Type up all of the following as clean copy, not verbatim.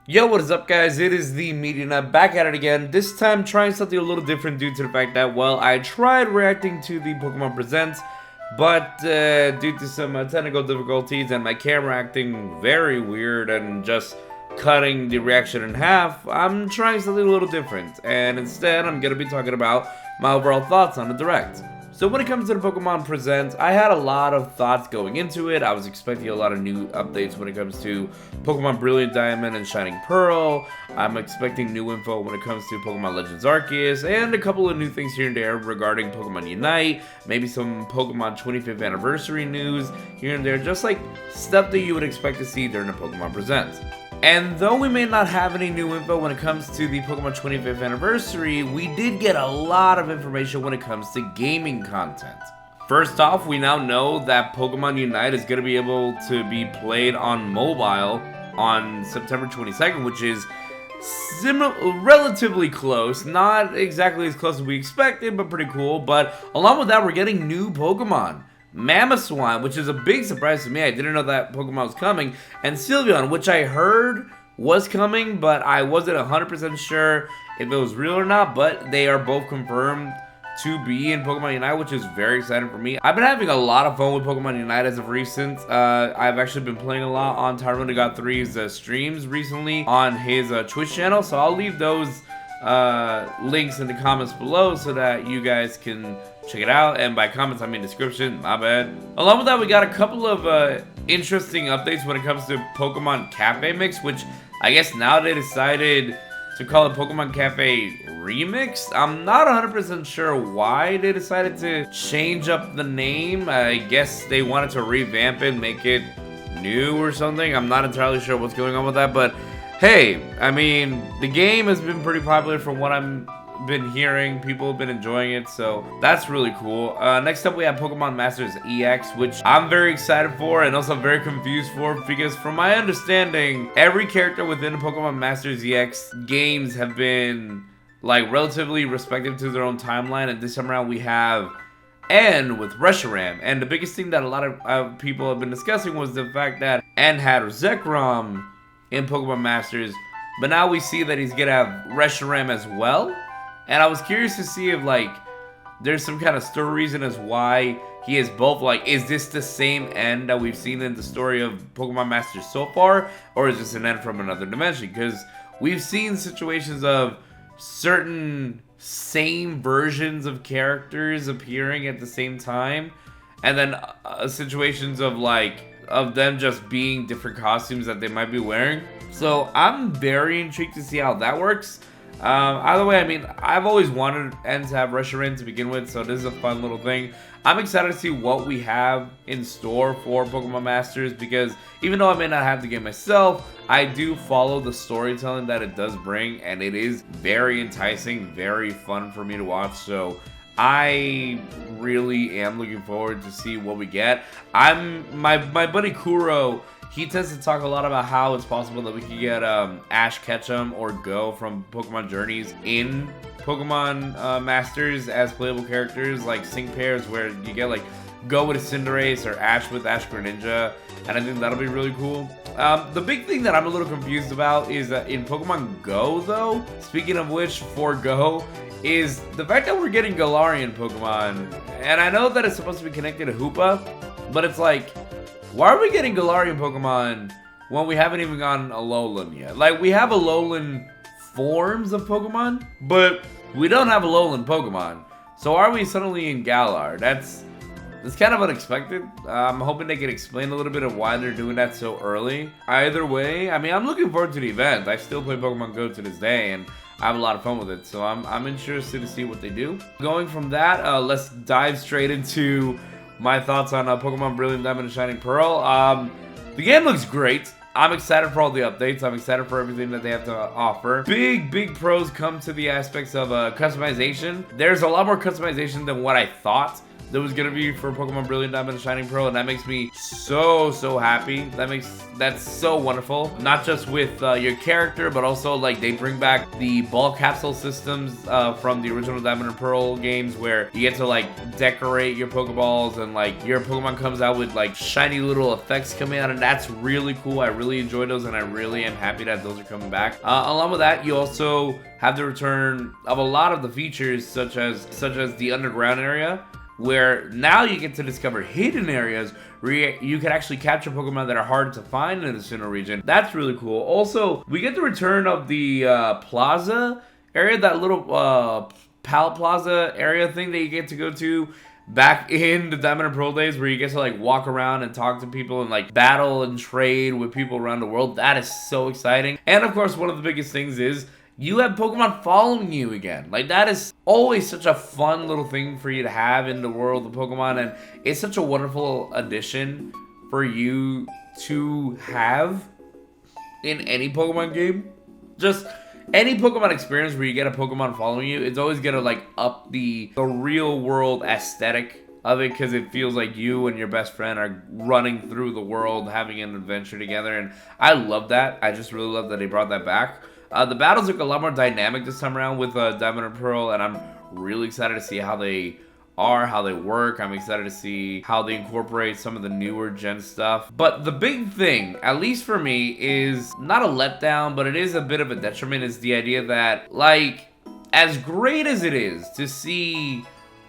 Yo, what is up, guys? It is the Media Nut back at it again. This time trying something a little different due to the fact that, well, I tried reacting to the Pokemon Presents, but due to some technical difficulties and my camera acting very weird and just cutting the reaction in half, I'm trying something a little different. And instead, I'm going to be talking about my overall thoughts on the Direct. So when it comes to the Pokemon Presents, I had a lot of thoughts going into it. I was expecting a lot of new updates when it comes to Pokemon Brilliant Diamond and Shining Pearl. I'm expecting new info when it comes to Pokemon Legends Arceus, and a couple of new things here and there regarding Pokemon Unite, maybe some Pokemon 25th anniversary news here and there, just like stuff that you would expect to see during the Pokemon Presents. And though we may not have any new info when it comes to the Pokemon 25th anniversary, we did get a lot of information when it comes to gaming content. First off, we now know that Pokemon Unite is going to be able to be played on mobile on September 22nd, which is relatively close. Not exactly as close as we expected, but pretty cool. But along with that, we're getting new Pokemon. Mamoswine, which is a big surprise to me. I didn't know that Pokemon was coming. And Sylveon, which I heard was coming, but I wasn't 100% sure if it was real or not. But they are both confirmed to be in Pokemon Unite, which is very exciting for me. I've been having a lot of fun with Pokemon Unite as of recent. I've actually been playing a lot on Tyrone Got 3's streams recently on his Twitch channel. So I'll leave those links in the comments below so that you guys can check it out. And by comments I mean description, my bad. Along with that, we got a couple of interesting updates when it comes to Pokemon Cafe Mix, which I guess now they decided to call it Pokemon Cafe Remix. I'm not 100% sure why they decided to change up the name. I guess they wanted to revamp it, make it new or something. I'm not entirely sure what's going on with that, but hey, I mean, the game has been pretty popular from what I've been hearing. People have been enjoying it, so that's really cool. Next up, we have Pokemon Masters EX, which I'm very excited for and also very confused for, because from my understanding, every character within the Pokemon Masters EX games have been like relatively respective to their own timeline, and this time around we have N with Reshiram. And the biggest thing that a lot of people have been discussing was the fact that N had Zekrom in Pokemon Masters, but now we see that he's gonna have Reshiram as well. And I was curious to see if like there's some kind of story reason as why he is both. Like, is this the same end that we've seen in the story of Pokemon Masters so far, or is this an end from another dimension? Because we've seen situations of certain same versions of characters appearing at the same time, and then situations of like of them just being different costumes that they might be wearing. So I'm very intrigued to see how that works. Either way, I mean, I've always wanted N to have Reshiram to begin with, so this is a fun little thing. I'm excited to see what we have in store for Pokemon Masters, because even though I may not have the game myself, I do follow the storytelling that it does bring, and it is very enticing, very fun for me to watch. So I really am looking forward to see what we get. My buddy Kuro, he tends to talk a lot about how it's possible that we could get Ash Ketchum or Go from Pokemon Journeys in Pokemon Masters as playable characters, like sync pairs where you get like Go with a Cinderace or Ash with Ash Greninja, and I think that'll be really cool. The big thing that I'm a little confused about is that in Pokemon Go, though, speaking of which, for Go, is the fact that we're getting Galarian Pokemon. And I know that it's supposed to be connected to Hoopa, but it's like, why are we getting Galarian Pokemon when we haven't even gotten Alolan yet? Like, we have Alolan forms of Pokemon, but we don't have Alolan Pokemon. So are we suddenly in Galar? That's kind of unexpected. I'm hoping they can explain a little bit of why they're doing that so early. Either way, I mean, I'm looking forward to the event. I still play Pokemon Go to this day, and I have a lot of fun with it. So I'm interested to see what they do. Going from that, let's dive straight into my thoughts on Pokemon Brilliant Diamond and Shining Pearl. The game looks great. I'm excited for all the updates. I'm excited for everything that they have to offer. Big pros come to the aspects of customization. There's a lot more customization than what I thought there was gonna be for Pokemon Brilliant Diamond and Shining Pearl, and that makes me so happy. That's so wonderful. Not just with your character, but also like they bring back the ball capsule systems from the original Diamond and Pearl games, where you get to like decorate your Pokeballs, and like your Pokemon comes out with like shiny little effects coming out, and that's really cool. I really enjoy those, and I really am happy that those are coming back. Along with that, you also have the return of a lot of the features, such as the underground area, where now you get to discover hidden areas where you can actually capture Pokemon that are hard to find in the Sinnoh region. That's really cool. Also, we get the return of the plaza area, that little Pal Plaza area thing that you get to go to back in the Diamond and Pearl days, where you get to like walk around and talk to people and like battle and trade with people around the world. That is so exciting. And of course, one of the biggest things is you have Pokemon following you again. Like, that is always such a fun little thing for you to have in the world of Pokemon, and it's such a wonderful addition for you to have in any Pokemon game. Just any Pokemon experience where you get a Pokemon following you, it's always gonna like up the real world aesthetic of it, because it feels like you and your best friend are running through the world, having an adventure together, and I love that. I just really love that they brought that back. The battles look a lot more dynamic this time around with Diamond and Pearl, and I'm really excited to see how they work. I'm excited to see how they incorporate some of the newer gen stuff. But the big thing, at least for me, is not a letdown, but it is a bit of a detriment, is the idea that, like, as great as it is to see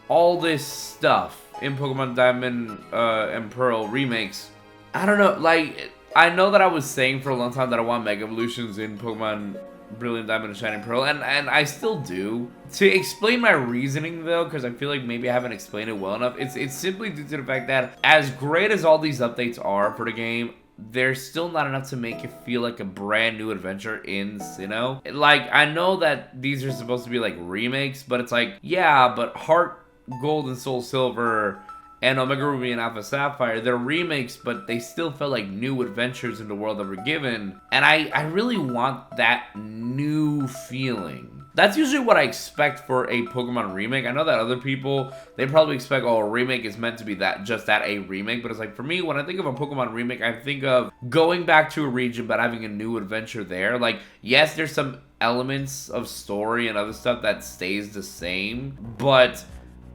all this stuff in Pokemon Diamond and Pearl remakes, I don't know, like, I know that I was saying for a long time that I want Mega Evolutions in Pokemon Brilliant Diamond and Shining Pearl, and I still do. To explain my reasoning though, because I feel like maybe I haven't explained it well enough, it's simply due to the fact that as great as all these updates are for the game, there's still not enough to make it feel like a brand new adventure in Sinnoh. Like, I know that these are supposed to be like remakes, but it's like, yeah, but Heart Gold and Soul Silver and Omega Ruby and Alpha Sapphire, they're remakes, but they still felt like new adventures in the world that were given. And I really want that new feeling. That's usually what I expect for a Pokemon remake. I know that other people, they probably expect, oh, a remake is meant to be just that, a remake. But it's like, for me, when I think of a Pokemon remake, I think of going back to a region, but having a new adventure there. Like, yes, there's some elements of story and other stuff that stays the same, but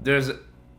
there's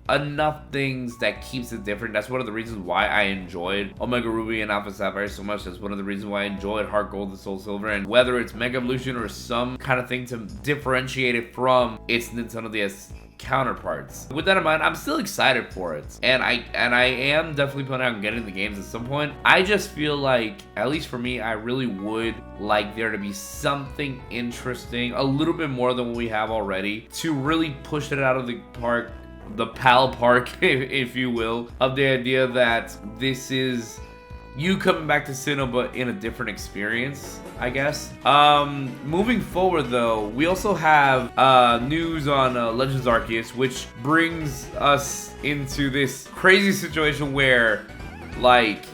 enough things that keeps it different. That's one of the reasons why I enjoyed Omega Ruby and Alpha Sapphire so much. That's one of the reasons why I enjoyed Heart Gold and Soul Silver. And whether it's Mega Evolution or some kind of thing to differentiate it from its Nintendo DS counterparts. With that in mind, I'm still excited for it, and I am definitely planning on getting the games at some point. I just feel like, at least for me, I really would like there to be something interesting, a little bit more than what we have already, to really push it out of the park, the PAL park, if you will, of the idea that this is you coming back to Sinnoh, but in a different experience, I guess. Moving forward, though, we also have news on Legends Arceus, which brings us into this crazy situation where, like,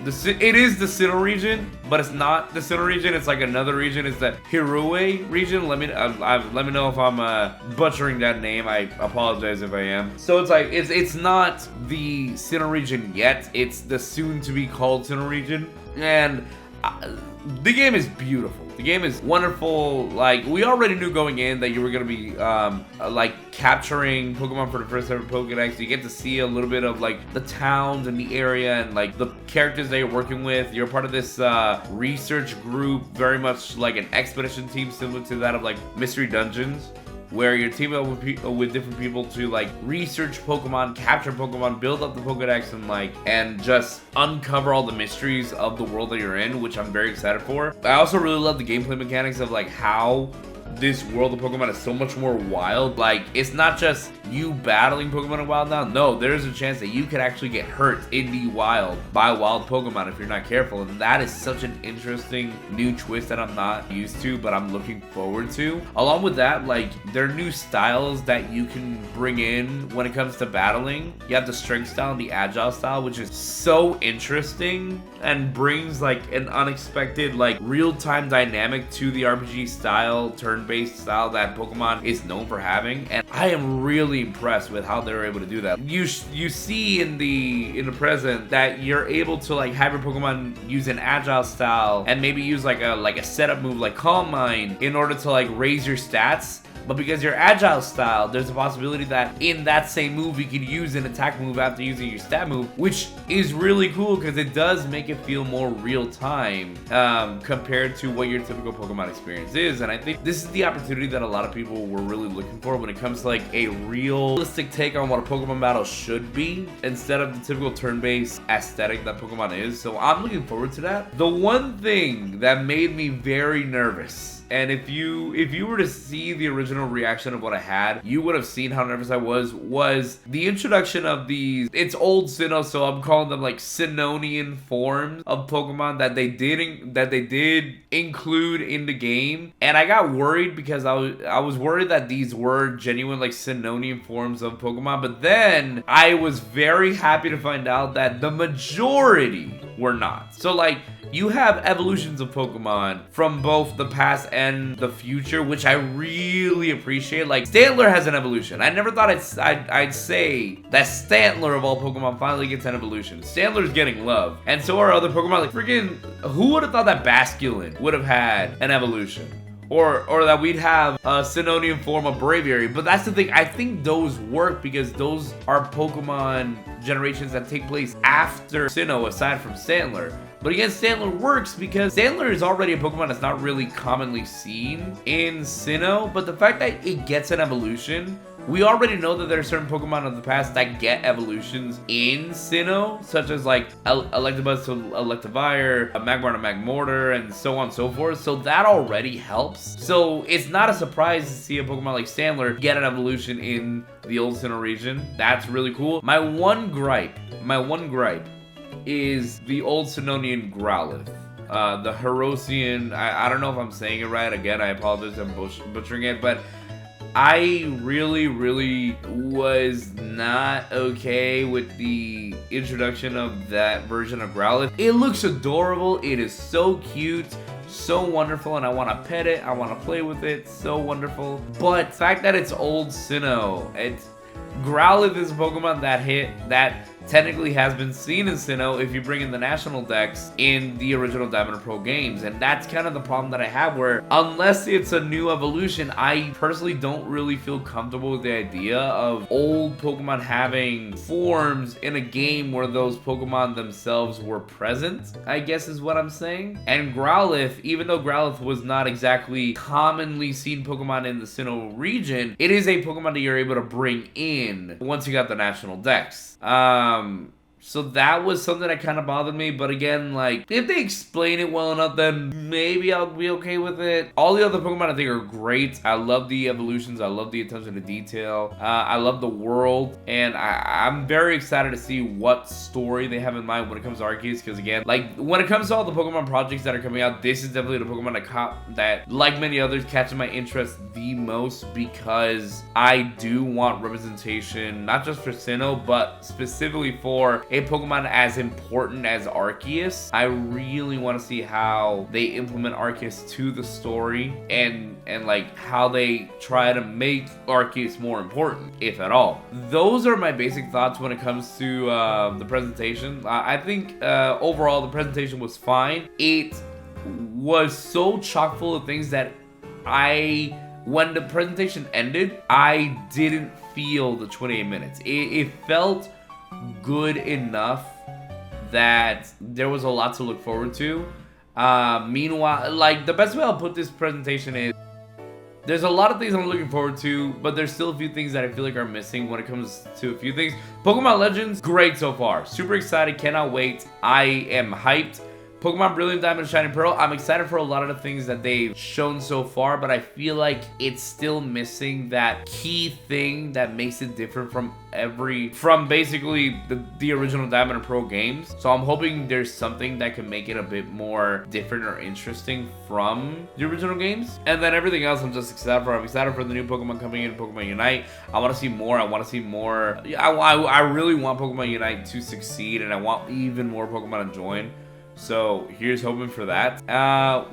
it is the Sinnoh region, but it's not the Sinnoh region. It's like another region. It's the Hirue region. Let me know if I'm butchering that name. I apologize if I am. So it's like it's not the Sinnoh region yet. It's the soon-to-be called Sinnoh region, and the game is beautiful. The game is wonderful. Like, we already knew going in that you were gonna be like capturing Pokemon for the first ever Pokedex. You get to see a little bit of like the towns and the area and like the characters that you're working with. You're part of this research group, very much like an expedition team, similar to that of like Mystery Dungeons, where you're teaming up with different people to like research Pokemon, capture Pokemon, build up the Pokedex, and just uncover all the mysteries of the world that you're in, which I'm very excited for. I also really love the gameplay mechanics of like how this world of Pokemon is so much more wild. Like, it's not just you battling Pokemon in wild now. No, there's a chance that you could actually get hurt in the wild by wild Pokemon if you're not careful. And that is such an interesting new twist that I'm not used to, but I'm looking forward to. Along with that, like, there are new styles that you can bring in when it comes to battling. You have the strength style and the agile style, which is so interesting and brings like an unexpected like real-time dynamic to the RPG style, turn-based style that Pokemon is known for having. And I am really impressed with how they're able to do that. You see in the present that you're able to like have your Pokemon use an agile style and maybe use like a setup move like Calm Mind in order to like raise your stats. But because you're agile style, there's a possibility that in that same move you could use an attack move after using your stat move, which is really cool because it does make it feel more real time compared to what your typical Pokemon experience is. And I think this is the opportunity that a lot of people were really looking for when it comes to like a realistic take on what a Pokemon battle should be instead of the typical turn-based aesthetic that Pokemon is. So I'm looking forward to that. The one thing that made me very nervous, and if you were to see the original reaction of what I had, you would have seen how nervous I was the introduction of these, it's old Sinnoh, so I'm calling them like Sinnonian forms of Pokemon that they did include in the game. And I got worried because I was worried that these were genuine like Sinnonian forms of Pokemon, but then I was very happy to find out that the majority were not. So like, you have evolutions of Pokemon from both the past and the future, which I really appreciate. Like, Stantler has an evolution. I never thought I'd say that Stantler of all Pokemon finally gets an evolution. Stantler's getting love. And so are other Pokemon. Like, freaking, who would have thought that Basculin would have had an evolution? Or that we'd have a Sinnonian form of Braviary. But that's the thing, I think those work because those are Pokemon generations that take place after Sinnoh, aside from Stantler. But again, Stantler works because Stantler is already a Pokemon that's not really commonly seen in Sinnoh. But the fact that it gets an evolution, we already know that there are certain Pokemon of the past that get evolutions in Sinnoh, such as like Electabuzz to Electivire, a Magmar to Magmortar, and so on and so forth. So that already helps. So it's not a surprise to see a Pokemon like Stantler get an evolution in the old Sinnoh region. That's really cool. My one gripe is the old Sinnonian Growlithe. The Herosian, I don't know if I'm saying it right. Again, I apologize if I'm butchering it, but I really was not okay with the introduction of that version of Growlithe. It looks adorable. It is so cute, so wonderful, and I want to pet it. I want to play with it. So wonderful. But the fact that it's old Sinnoh, Growlithe is a Pokemon that technically has been seen in Sinnoh if you bring in the national dex in the original Diamond and Pearl games. And that's kind of the problem that I have, where unless it's a new evolution, I personally don't really feel comfortable with the idea of old Pokemon having forms in a game where those Pokemon themselves were present, I guess is what I'm saying. And Growlithe, even though Growlithe was not exactly commonly seen Pokemon in the Sinnoh region, it is a Pokemon that you're able to bring in once you got the national dex. So that was something that kind of bothered me, but again, like, if they explain it well enough, then maybe I'll be okay with it. All the other Pokemon I think are great. I love the evolutions. I love the attention to detail. I love the world, and I'm very excited to see what story they have in mind when it comes to Arceus, because again, like, when it comes to all the Pokemon projects that are coming out, this is definitely the Pokemon that like many others, catches my interest the most, because I do want representation, not just for Sinnoh, but specifically for a Pokemon as important as Arceus. I really want to see how they implement Arceus to the story, and like how they try to make Arceus more important, if at all. Those are my basic thoughts when it comes to the presentation. I think overall the presentation was fine. It was so chock full of things that when the presentation ended, I didn't feel the 28 minutes. It felt good enough that there was a lot to look forward to. Meanwhile, like, the best way I'll put this presentation is, there's a lot of things I'm looking forward to, but there's still a few things that I feel like are missing when it comes to a few things. Pokemon Legends, great so far. Super excited, cannot wait. I am hyped. Pokemon Brilliant Diamond and Shining Pearl, I'm excited for a lot of the things that they've shown so far, but I feel like it's still missing that key thing that makes it different from basically the original Diamond and Pearl games. So I'm hoping there's something that can make it a bit more different or interesting from the original games. And then everything else I'm just excited for. I'm excited for the new Pokemon coming in, Pokemon Unite. I want to see more. I really want Pokemon Unite to succeed, and I want even more Pokemon to join. So here's hoping for that.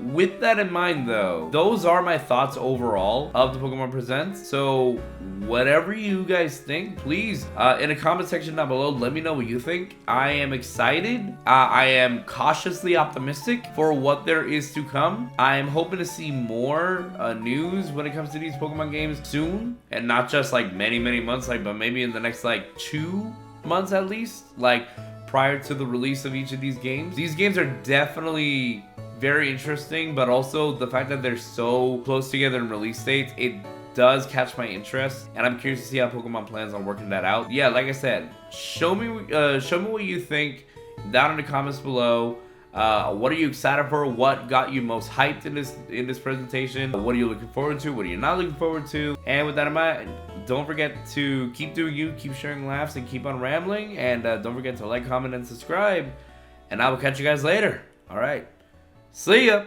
With that in mind though, those are my thoughts overall of the Pokemon Presents. So whatever you guys think, please in the comment section down below, let me know what you think. I am excited. I am cautiously optimistic for what there is to come. I am hoping to see more news when it comes to these Pokemon games soon, and not just like many months, like, but maybe in the next like 2 months at least, like prior to the release of each of these games. These games are definitely very interesting, but also the fact that they're so close together in release dates, it does catch my interest, and I'm curious to see how Pokemon plans on working that out. Yeah, like I said, show me what you think down in the comments below. What are you excited for? What got you most hyped in this presentation? What are you looking forward to? What are you not looking forward to? And with that in mind, don't forget to keep doing you, keep sharing laughs, and keep on rambling. And don't forget to like, comment, and subscribe. And I will catch you guys later. All right. See ya.